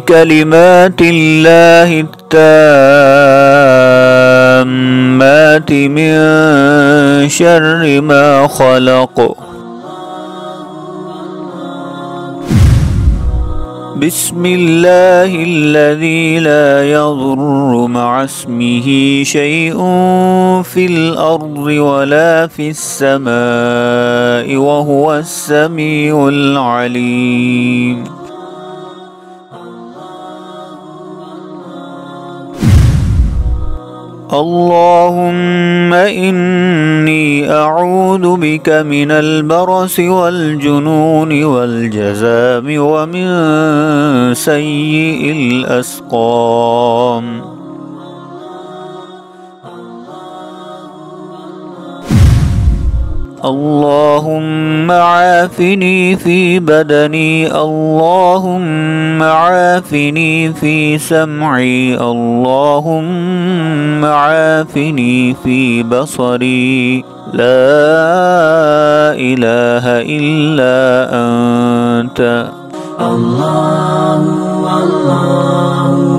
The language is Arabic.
بكلمات الله التامات من شر ما خلق. بسم الله الذي لا يضر مع اسمه شيء في الأرض ولا في السماء وهو السميع العليم. اللهم إني أعوذ بك من البرص والجنون والجذام ومن سيء الأسقام. اللهم عافني في بدني، اللهم عافني في سمعي، اللهم عافني في بصري. لا إله إلا أنت. الله الله